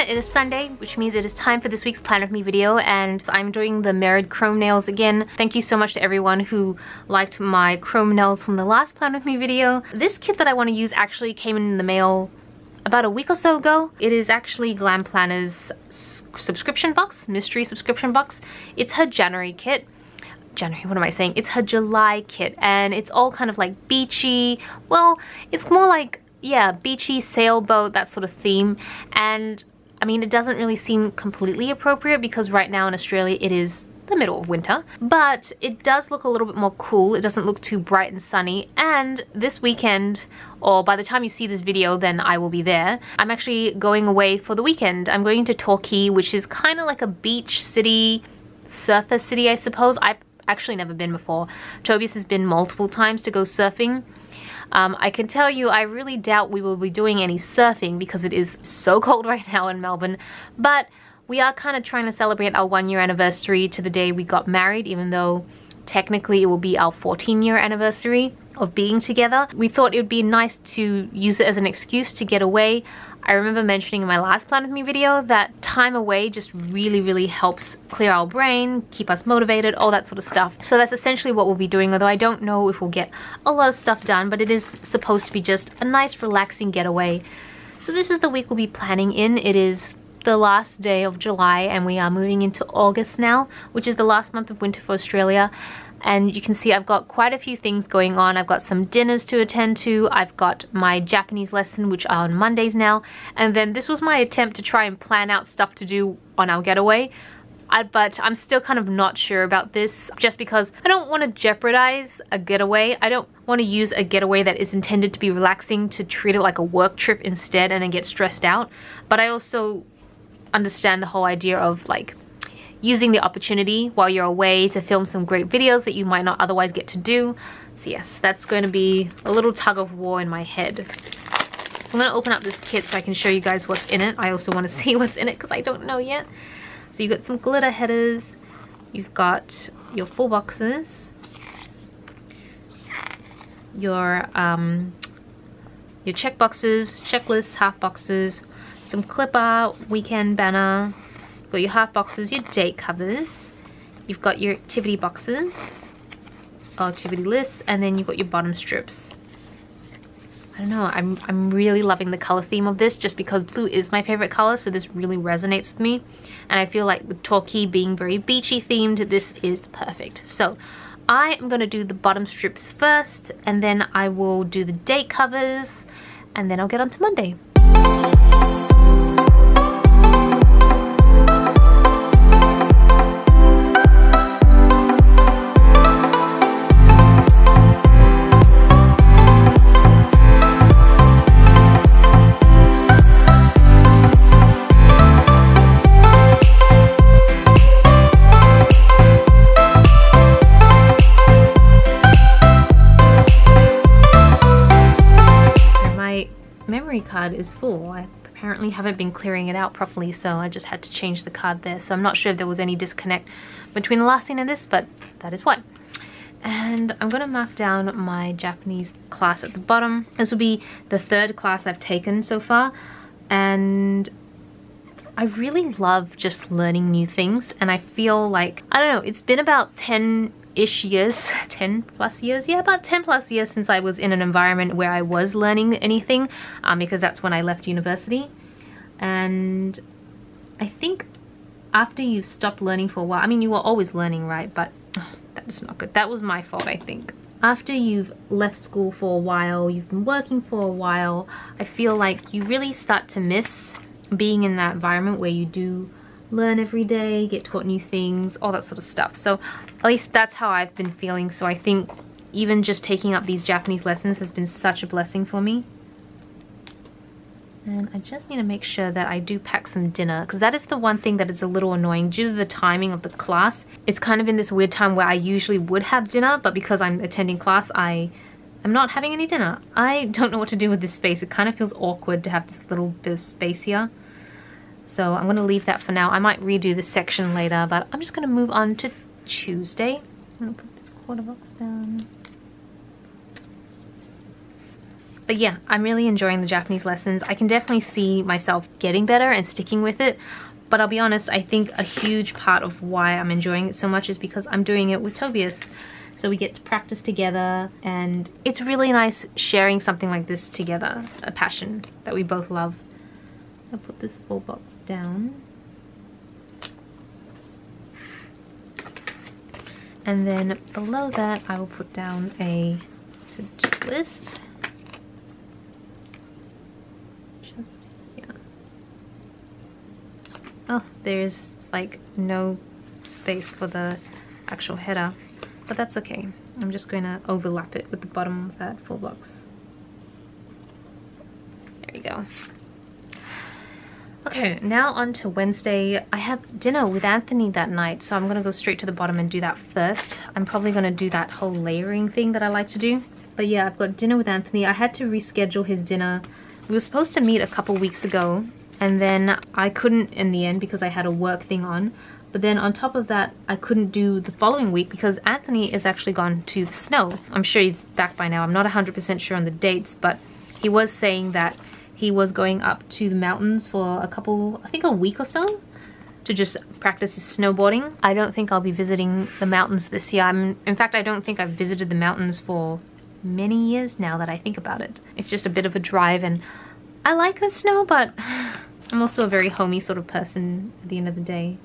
it, it is Sunday, which means it is time for this week's Plan With Me video, and I'm doing the mirrored chrome nails again. Thank you so much to everyone who liked my chrome nails from the last Plan With Me video. This kit that I want to use actually came in the mail about a week or so ago. It is actually Glam Planner's subscription box, mystery subscription box. It's her January kit. What am I saying? It's her July kit, and it's all kind of like beachy. Well, it's more like, yeah, beachy, sailboat, that sort of theme. And I mean, it doesn't really seem completely appropriate because right now in Australia it is the middle of winter, but it does look a little bit more cool. It doesn't look too bright and sunny. And this weekend, or by the time you see this video, then I will be there. I'm actually going away for the weekend. I'm going to Torquay, which is kind of like a beach city, surfer city, I suppose. I've actually never been before. Tobias has been multiple times to go surfing. I can tell you, I really doubt we will be doing any surfing because it is so cold right now in Melbourne, but we are kind of trying to celebrate our 1-year anniversary to the day we got married, even though technically it will be our 14-year anniversary of being together. We thought it would be nice to use it as an excuse to get away. I remember mentioning in my last Plan With Me video that time away just really helps clear our brain, keep us motivated, all that sort of stuff. So that's essentially what we'll be doing, although I don't know if we'll get a lot of stuff done, but it is supposed to be just a nice relaxing getaway. So this is the week we'll be planning in. It is the last day of July and we are moving into August now, which is the last month of winter for Australia. And you can see I've got quite a few things going on. I've got some dinners to attend to. I've got my Japanese lesson, which are on Mondays now. And then this was my attempt to try and plan out stuff to do on our getaway. But I'm still kind of not sure about this just because I don't want to jeopardize a getaway. I don't want to use a getaway that is intended to be relaxing to treat it like a work trip instead and then get stressed out. But I also understand the whole idea of like using the opportunity while you're away to film some great videos that you might not otherwise get to do. So yes, that's going to be a little tug of war in my head. So I'm going to open up this kit so I can show you guys what's in it. I also want to see what's in it because I don't know yet. So you've got some glitter headers, you've got your full boxes, your check boxes, checklists, half boxes, some clipper, weekend banner. You've got your half boxes, your date covers, you've got your activity boxes, activity lists, and then you've got your bottom strips. I don't know, I'm really loving the color theme of this just because blue is my favorite color, so this really resonates with me. And I feel like with Torquay being very beachy themed, this is perfect. So I am going to do the bottom strips first, and then I will do the date covers, and then I'll get on to Monday. Memory card is full. I apparently haven't been clearing it out properly, so I just had to change the card there. So I'm not sure if there was any disconnect between the last scene and this, but that is why. And I'm going to mark down my Japanese class at the bottom. This will be the 3rd class I've taken so far, and I really love just learning new things. And I feel like, I don't know, it's been about 10-ish years, 10 plus years, yeah, about 10 plus years since I was in an environment where I was learning anything, because that's when I left university. And I think after you've stopped learning for a while, I mean, you were always learning, right? But that's not good. That was my fault, I think. After you've left school for a while, you've been working for a while, I feel like you really start to miss being in that environment where you do learn every day, get taught new things, all that sort of stuff. So at least that's how I've been feeling. So I think even just taking up these Japanese lessons has been such a blessing for me. And I just need to make sure that I do pack some dinner, because that is the one thing that is a little annoying due to the timing of the class. It's kind of in this weird time where I usually would have dinner, but because I'm attending class, I am not having any dinner. I don't know what to do with this space. It kind of feels awkward to have this little bit of space here. So I'm going to leave that for now. I might redo this section later, but I'm just going to move on to Tuesday. I'm going to put this quarter box down. But yeah, I'm really enjoying the Japanese lessons. I can definitely see myself getting better and sticking with it. But I'll be honest, I think a huge part of why I'm enjoying it so much is because I'm doing it with Tobias. So we get to practice together, and it's really nice sharing something like this together, a passion that we both love. I'll put this full box down. And then below that, I will put down a to-do list. Just here. Oh, there's like no space for the actual header, but that's okay. I'm just going to overlap it with the bottom of that full box. There you go. Okay, now on to Wednesday. I have dinner with Anthony that night, so I'm going to go straight to the bottom and do that first. I'm probably going to do that whole layering thing that I like to do. But yeah, I've got dinner with Anthony. I had to reschedule his dinner. We were supposed to meet a couple weeks ago, and then I couldn't in the end because I had a work thing on. But then on top of that, I couldn't do the following week because Anthony is actually gone to the snow. I'm sure he's back by now. I'm not 100% sure on the dates, but he was saying that he was going up to the mountains for a couple, I think a week or so, to just practice his snowboarding. I don't think I'll be visiting the mountains this year. In fact, I don't think I've visited the mountains for many years now that I think about it. It's just a bit of a drive, and I like the snow, but I'm also a very homey sort of person at the end of the day.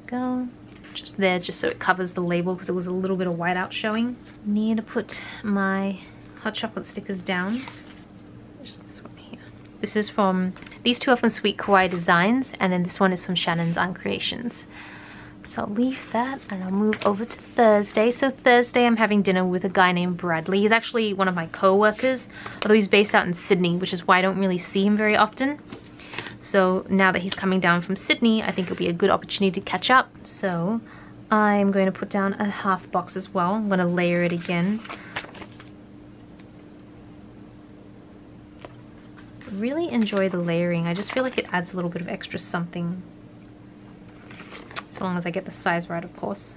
Go just there, just so it covers the label because it was a little bit of whiteout showing. Need to put my hot chocolate stickers down. Just this one here. This is from, these two are from Sweet Kawaii Designs, and then this one is from Shannon's Own Creations. So I'll leave that and I'll move over to Thursday. So Thursday I'm having dinner with a guy named Bradley. He's actually one of my co-workers, although he's based out in Sydney, which is why I don't really see him very often. So now that he's coming down from Sydney, I think it'll be a good opportunity to catch up. So I'm going to put down a half box as well. I'm going to layer it again. Really enjoy the layering. I just feel like it adds a little bit of extra something. So long as I get the size right, of course.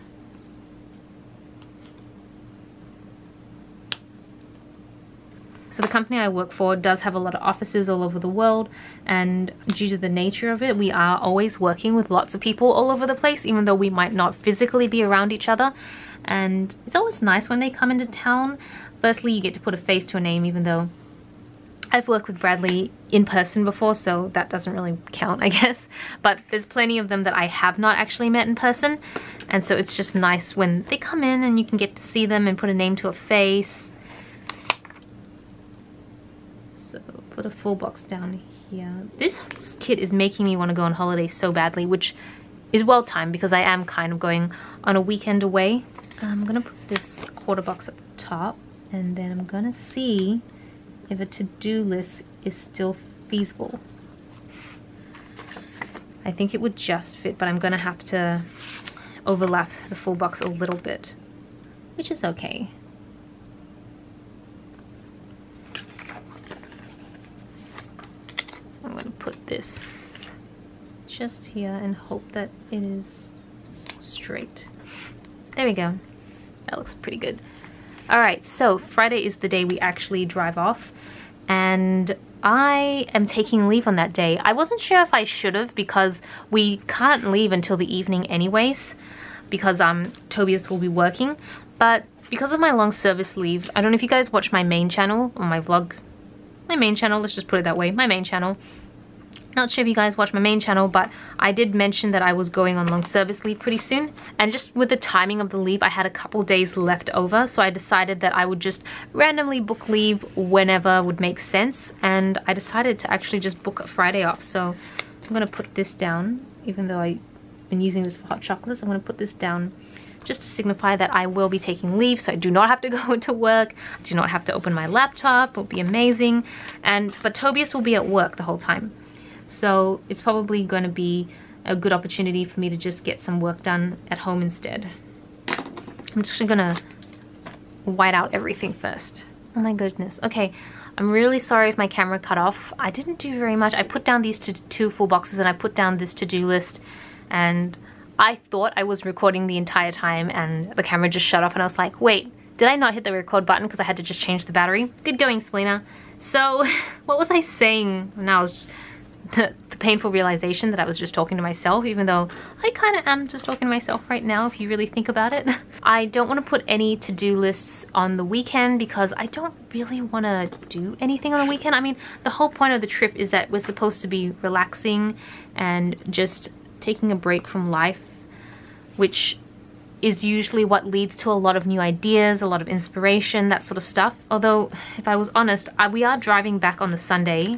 So the company I work for does have a lot of offices all over the world, and due to the nature of it, we are always working with lots of people all over the place, even though we might not physically be around each other. And it's always nice when they come into town. Firstly, you get to put a face to a name, even though I've worked with Bradley in person before, so that doesn't really count, I guess. But there's plenty of them that I have not actually met in person, and so it's just nice when they come in and you can get to see them and put a name to a face. So put a full box down here. This kit is making me want to go on holiday so badly, which is well timed because I am kind of going on a weekend away. I'm gonna put this quarter box at the top, and then I'm gonna see if a to-do list is still feasible. I think it would just fit, but I'm gonna have to overlap the full box a little bit, which is okay. I'm gonna put this just here and hope that it is straight. There we go. That looks pretty good. Alright, so Friday is the day we actually drive off, and I am taking leave on that day. I wasn't sure if I should have because we can't leave until the evening anyways, because Tobias will be working, but because of my long service leave, I don't know if you guys watch my main channel or my vlog. My main channel, let's just put it that way, my main channel. Not sure if you guys watch my main channel, but I did mention that I was going on long service leave pretty soon. And just with the timing of the leave, I had a couple days left over. So I decided that I would just randomly book leave whenever would make sense. And I decided to actually just book a Friday off. So I'm going to put this down, even though I've been using this for hot chocolates. I'm going to put this down just to signify that I will be taking leave, so I do not have to go to work. I do not have to open my laptop. It will be amazing. But Tobias will be at work the whole time. So it's probably going to be a good opportunity for me to just get some work done at home instead. I'm just going to white out everything first. Oh my goodness. Okay, I'm really sorry if my camera cut off. I didn't do very much. I put down these two full boxes and I put down this to-do list, and I thought I was recording the entire time and the camera just shut off, and I was like, wait, Did I not hit the record button because I had to just change the battery? Good going, Celina. So, what was I saying? Now it's the painful realization that I was just talking to myself, even though I kind of am just talking to myself right now if you really think about it. I don't want to put any to-do lists on the weekend because I don't really want to do anything on the weekend. I mean, the whole point of the trip is that we're supposed to be relaxing and just taking a break from life, which is usually what leads to a lot of new ideas, a lot of inspiration, that sort of stuff. Although, if I was honest, we are driving back on the Sunday.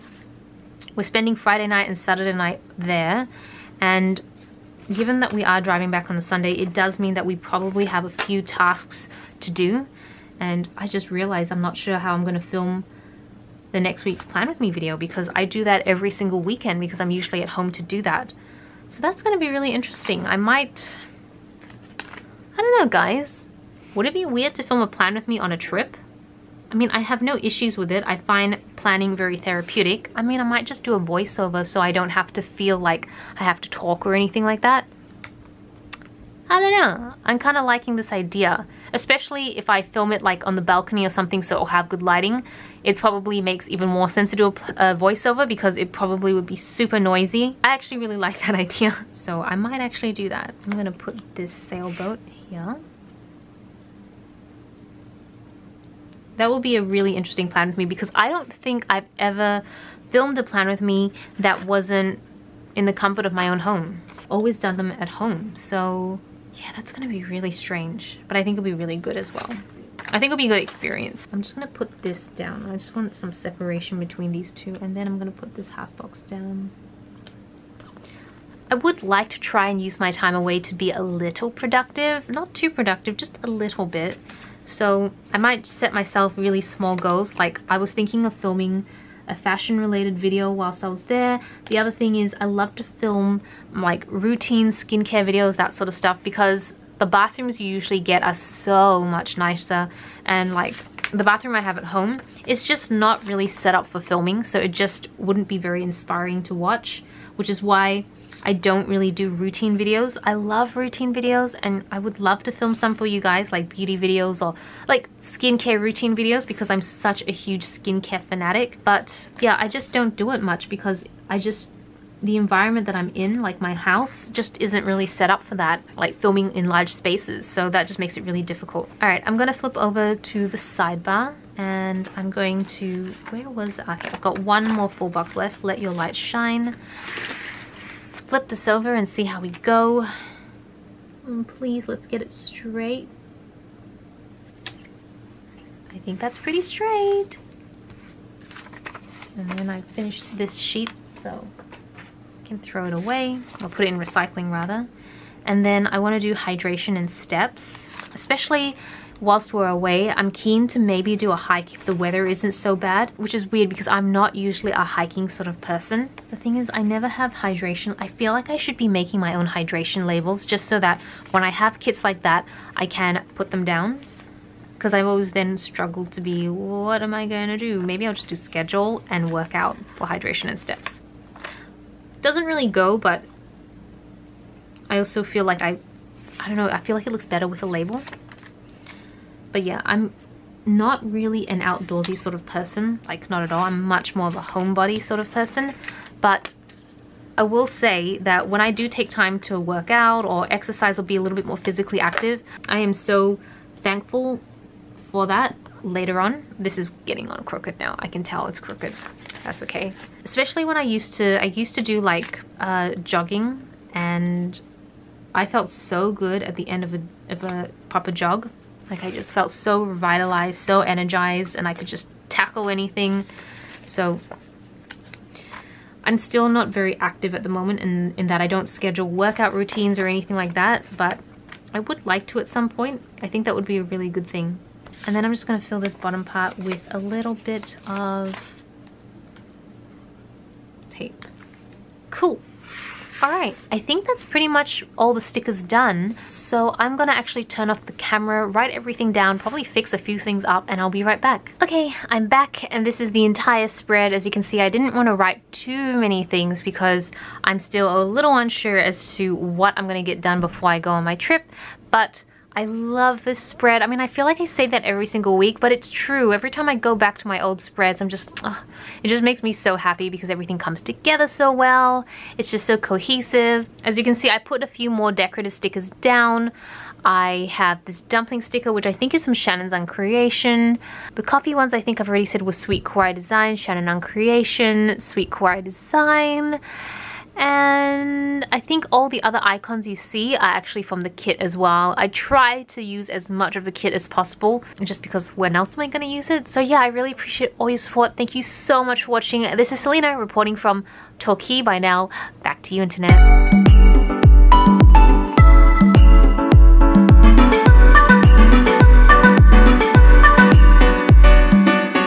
We're spending Friday night and Saturday night there, and given that we are driving back on the Sunday, it does mean that we probably have a few tasks to do, and I just realized I'm not sure how I'm going to film the next week's Plan With Me video because I do that every single weekend because I'm usually at home to do that. So that's going to be really interesting. I don't know, guys. Would it be weird to film a Plan With Me on a trip? I mean, I have no issues with it. I find planning very therapeutic. I mean, I might just do a voiceover so I don't have to feel like I have to talk or anything like that. I don't know. I'm kind of liking this idea, especially if I film it like on the balcony or something so it'll have good lighting. It probably makes even more sense to do a voiceover because it probably would be super noisy. I actually really like that idea. So I might actually do that. I'm gonna put this sailboat here. That will be a really interesting Plan With Me because I don't think I've ever filmed a Plan With Me that wasn't in the comfort of my own home. Always done them at home. So yeah, that's gonna be really strange, but I think it'll be really good as well. I think it'll be a good experience. I'm just gonna put this down. I just want some separation between these two, and then I'm gonna put this half box down. I would like to try and use my time away to be a little productive. Not too productive, just a little bit. So I might set myself really small goals. Like I was thinking of filming a fashion related video whilst I was there. The other thing is I love to film like routine skincare videos, that sort of stuff, because the bathrooms you usually get are so much nicer, and like the bathroom I have at home is just not really set up for filming, so it just wouldn't be very inspiring to watch, which is why I don't really do routine videos. I love routine videos and I would love to film some for you guys, like beauty videos or like skincare routine videos, because I'm such a huge skincare fanatic. But yeah, I just don't do it much because the environment that I'm in, like my house, just isn't really set up for that, like filming in large spaces. So that just makes it really difficult. All right, I'm gonna flip over to the sidebar and I'm going to, where was, okay, I've got one more full box left. Let Your Light Shine. Let's flip this over and see how we go. Please, let's get it straight. I think that's pretty straight. And then I finished this sheet, so I can throw it away, or put it in recycling rather. And then I want to do hydration in steps, especially whilst we're away. I'm keen to maybe do a hike if the weather isn't so bad, which is weird because I'm not usually a hiking sort of person. The thing is, I never have hydration. I feel like I should be making my own hydration labels just so that when I have kits like that, I can put them down. Because I've always then struggled to be, what am I going to do? Maybe I'll just do schedule and work out for hydration and steps. Doesn't really go, but I also feel like I don't know, I feel like it looks better with a label. But yeah, I'm not really an outdoorsy sort of person, like not at all. I'm much more of a homebody sort of person. But I will say that when I do take time to work out or exercise or be a little bit more physically active, I am so thankful for that later on. This is getting on crooked now. I can tell it's crooked. That's okay. Especially when I used to do like jogging, and I felt so good at the end of a proper jog. Like I just felt so revitalized, so energized, and I could just tackle anything. So I'm still not very active at the moment in that I don't schedule workout routines or anything like that, but I would like to at some point. I think that would be a really good thing. And then I'm just going to fill this bottom part with a little bit of tape. Cool. Alright, I think that's pretty much all the stickers done. So I'm gonna actually turn off the camera, write everything down, probably fix a few things up, and I'll be right back. Okay, I'm back, and this is the entire spread. As you can see, I didn't want to write too many things because I'm still a little unsure as to what I'm gonna get done before I go on my trip, but I love this spread. I mean, I feel like I say that every single week, but it's true. Every time I go back to my old spreads, I'm just, it just makes me so happy because everything comes together so well. It's just so cohesive. As you can see, I put a few more decorative stickers down. I have this dumpling sticker, which I think is from Shannon's on Creation. The coffee ones I think I've already said was Sweet Kawaii Design, Shannon on Creation, Sweet Kawaii Design. And I think all the other icons you see are actually from the kit as well. I try to use as much of the kit as possible, just because when else am I going to use it? So yeah, I really appreciate all your support. Thank you so much for watching. This is Celina reporting from Torquay. By now, back to you, Internet.